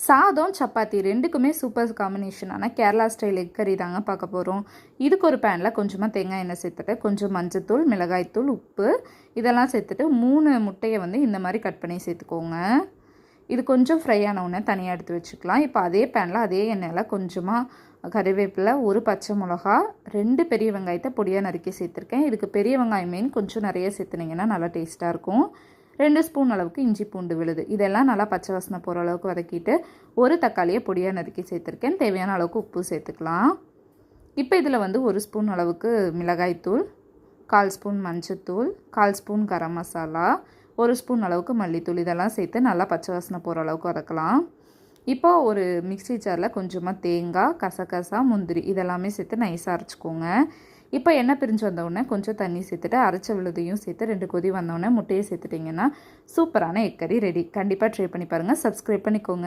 சாதம் சப்பாத்தி ரெண்டுக்குமே super காம்பினேஷனான Kerala style egg கறி தாங்க பார்க்க போகிறோம். இதுக்கு ஒரு பேனில் கொஞ்சமாக தேங்காய் எண்ணெய் சேர்த்துட்டு கொஞ்சம் மஞ்சத்தூள், மிளகாய்த்தூள், உப்பு இதெல்லாம் சேர்த்துட்டு 3 முட்டையை வந்து இந்த மாதிரி கட் பண்ணி சேர்த்துக்கோங்க. இது கொஞ்சம் ஃப்ரை ஆனவுடனே தனியாக எடுத்து வச்சுக்கலாம். இப்போ அதே பேனில் அதே எண்ணெயில் கொஞ்சமாக கறிவேப்பிலை, ஒரு பச்சை மிளகா, 2 பெரிய வெங்காயத்தை பொடியாக நறுக்கி சேர்த்துருக்கேன். இதுக்கு பெரிய வெங்காயம் மீன் கொஞ்சம் நிறைய சேர்த்துனீங்கன்னா நல்லா டேஸ்ட்டாக இருக்கும். 2 ஸ்பூன் அளவுக்கு இஞ்சி பூண்டு விழுது. இதெல்லாம் நல்லா பச்சை வாசனை போகிற அளவுக்கு வதக்கிட்டு ஒரு தக்காளியை பொடியாக நறுக்கி சேர்த்துருக்கேன். தேவையான அளவுக்கு உப்பு சேர்த்துக்கலாம். இப்போ இதில் வந்து 1 ஸ்பூன் அளவுக்கு மிளகாய்த்தூள், 1/4 ஸ்பூன் மஞ்சத்தூள், 1/4 ஸ்பூன் கரம் மசாலா, 1 ஸ்பூன் அளவுக்கு மல்லித்தூள் இதெல்லாம் சேர்த்து நல்லா பச்சை வாசனை போகிற அளவுக்கு வதக்கலாம். இப்போ ஒரு மிக்ஸி ஜாரில் கொஞ்சமாக தேங்காய், கசகசா, முந்திரி இதெல்லாமே சேர்த்து நைஸாக அரைச்சிக்கோங்க. இப்போ எண்ணெய் பிரிஞ்சு வந்தவுடனே கொஞ்சம் தண்ணி சேர்த்துட்டு அரைச்ச விழுதையும் சேர்த்து 2 கொதி வந்தோடனே முட்டையை சேர்த்துட்டிங்கன்னா சூப்பரான எக் கறி ரெடி. கண்டிப்பாக ட்ரை பண்ணி பாருங்கள். சப்ஸ்கிரைப் பண்ணிக்கோங்க.